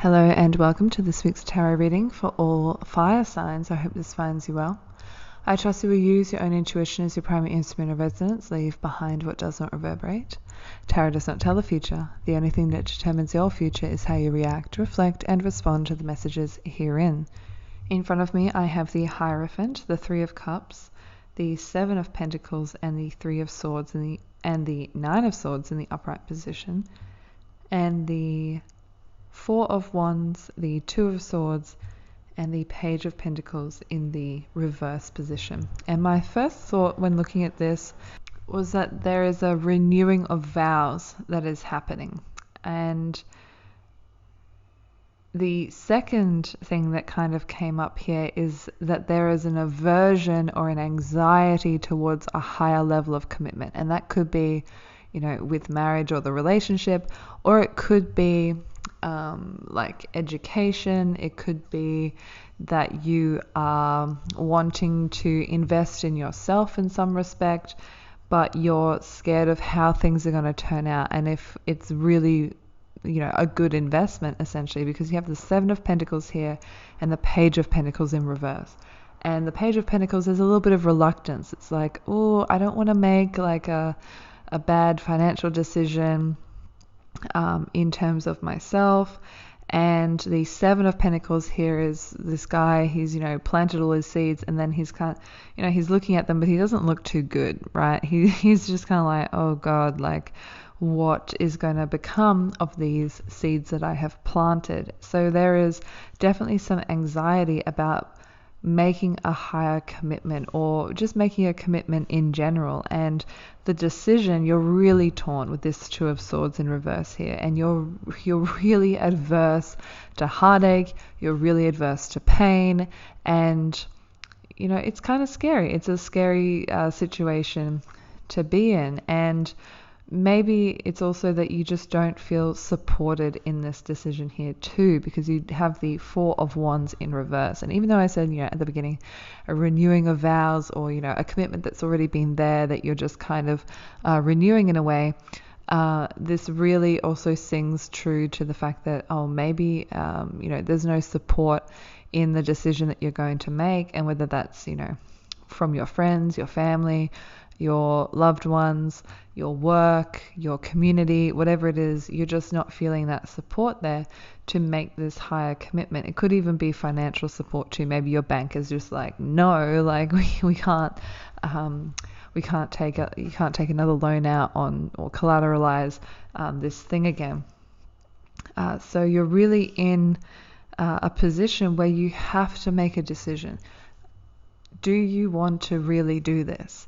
Hello and welcome to this week's tarot reading for all fire signs. I hope this finds you well. I trust you will use your own intuition as your primary instrument of resonance. Leave behind what does not reverberate. Tarot does not tell the future. The only thing that determines your future is how you react, reflect, and respond to the messages herein. In front of me, I have the Hierophant, the Three of Cups, the Seven of Pentacles, and the Three of Swords, and the Nine of Swords in the upright position, and the Four of Wands, the Two of Swords, and the Page of Pentacles in the reverse position. And my first thought when looking at this was that there is a renewing of vows that is happening. And the second thing that kind of came up here is that there is an aversion or an anxiety towards a higher level of commitment. And that could be, with marriage or the relationship, or it could be like education. It could be that you are wanting to invest in yourself in some respect, but you're scared of how things are going to turn out and if it's really a good investment, essentially, because you have the Seven of Pentacles here and the Page of Pentacles in reverse. And the Page of Pentacles, there's a little bit of reluctance. It's like, oh, I don't want to make like a bad financial decision in terms of myself. And the Seven of Pentacles here is this guy. He's planted all his seeds, and then he's he's looking at them, but he doesn't look too good, right? He's just kind of like, oh God, like what is going to become of these seeds that I have planted? So there is definitely some anxiety about making a higher commitment, or just making a commitment in general. And the decision, you're really torn with this Two of Swords in reverse here, and you're really adverse to heartache, you're really adverse to pain, and it's kind of scary. It's a scary situation to be in. And maybe it's also that you just don't feel supported in this decision here too, because you have the Four of Wands in reverse. And even though I said, at the beginning, a renewing of vows, or, a commitment that's already been there that you're just kind of renewing in a way, this really also sings true to the fact that, maybe, there's no support in the decision that you're going to make. And whether that's, from your friends, your family, your loved ones, your work, your community, whatever it is, you're just not feeling that support there to make this higher commitment. It could even be financial support too. Maybe your bank is just like, no, like we can't take another loan out on or collateralize this thing again. So you're really in a position where you have to make a decision. Do you want to really do this?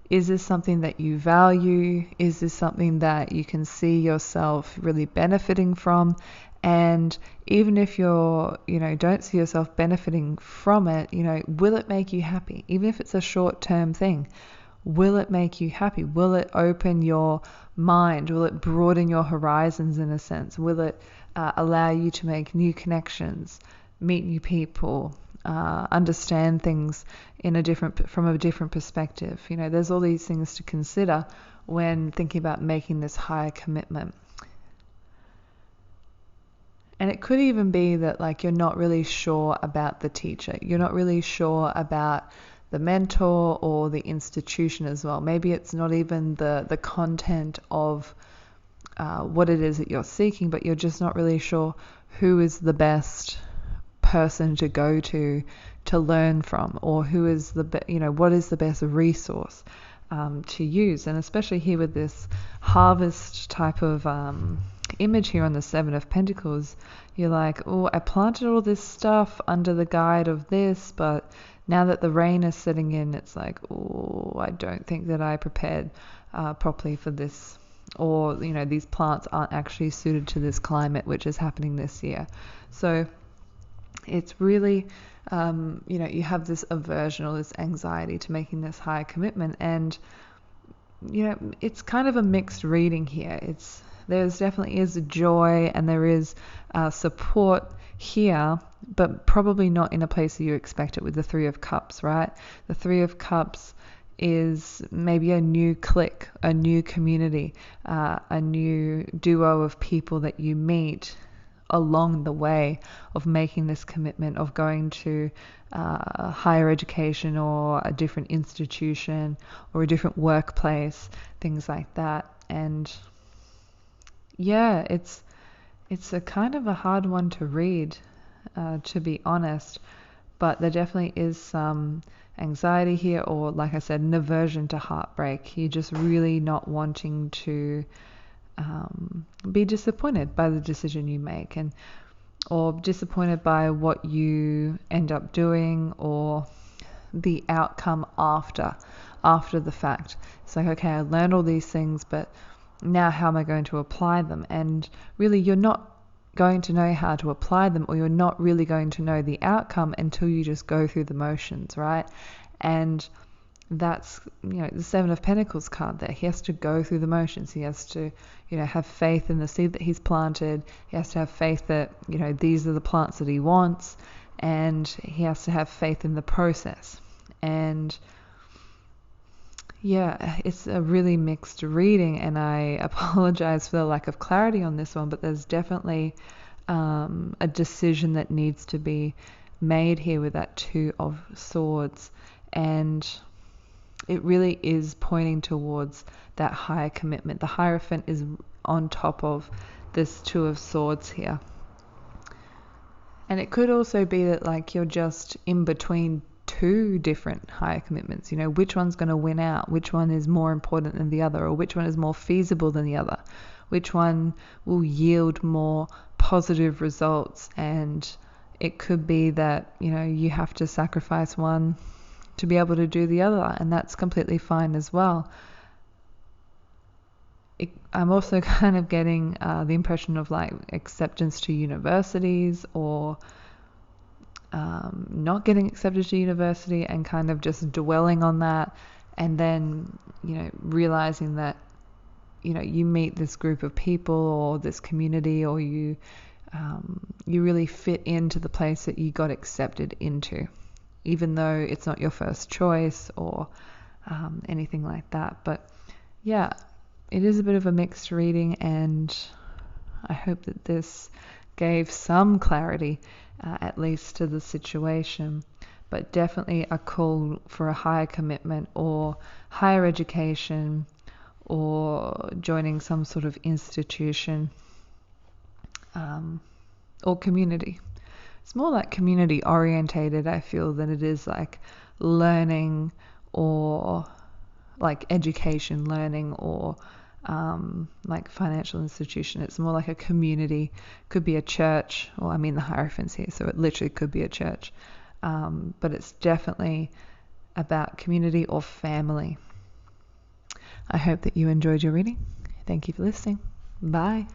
Is this something that you value? Is this something that you can see yourself really benefiting from? And even if you're, don't see yourself benefiting from it, will it make you happy? Even if it's a short-term thing, will it make you happy? Will it open your mind? Will it broaden your horizons in a sense? Will it allow you to make new connections, meet new people, understand things from a different perspective? There's all these things to consider when thinking about making this higher commitment. And it could even be that like you're not really sure about the teacher. You're not really sure about the mentor or the institution as well. Maybe it's not even the content of what it is that you're seeking, but you're just not really sure who is the best person to go to learn from, or who is what is the best resource to use. And especially here with this harvest type of image here on the Seven of Pentacles, you're like, oh, I planted all this stuff under the guide of this, but now that the rain is setting in, it's like, oh, I don't think that I prepared properly for this, or these plants aren't actually suited to this climate which is happening this year. So it's really, you have this aversion or this anxiety to making this higher commitment. And, it's kind of a mixed reading here. There's definitely is joy and there is support here, but probably not in a place that you expect it with the Three of Cups, right? The Three of Cups is maybe a new clique, a new community, a new duo of people that you meet along the way of making this commitment, of going to higher education or a different institution or a different workplace, things like that. And yeah, it's a kind of a hard one to read, to be honest, but there definitely is some anxiety here, or like I said, an aversion to heartbreak. You're just really not wanting to be disappointed by the decision you make, or disappointed by what you end up doing, or the outcome after the fact. It's like, okay, I learned all these things, but now how am I going to apply them? And really, you're not going to know how to apply them, or you're not really going to know the outcome until you just go through the motions, right? And that's, the Seven of Pentacles card there. He has to go through the motions. He has to, have faith in the seed that he's planted. He has to have faith that, these are the plants that he wants, and he has to have faith in the process. And yeah, it's a really mixed reading, and I apologize for the lack of clarity on this one, but there's definitely a decision that needs to be made here with that Two of Swords, and it really is pointing towards that higher commitment. The Hierophant is on top of this Two of Swords here. And it could also be that like you're just in between two different higher commitments. Which one's going to win out? Which one is more important than the other? Or which one is more feasible than the other? Which one will yield more positive results? And it could be that, you have to sacrifice one to be able to do the other, and that's completely fine as well. I'm also kind of getting the impression of like acceptance to universities, or not getting accepted to university and kind of just dwelling on that, and then realizing that you meet this group of people or this community, or you really fit into the place that you got accepted into, even though it's not your first choice or anything like that. But yeah, it is a bit of a mixed reading, and I hope that this gave some clarity, at least to the situation. But definitely a call for a higher commitment, or higher education, or joining some sort of institution, or community. It's more like community orientated, I feel, than it is like learning, or like education learning, or like financial institution. It's more like a community. Could be a church, or the Hierophant's here, so it literally could be a church. But it's definitely about community or family. I hope that you enjoyed your reading. Thank you for listening. Bye.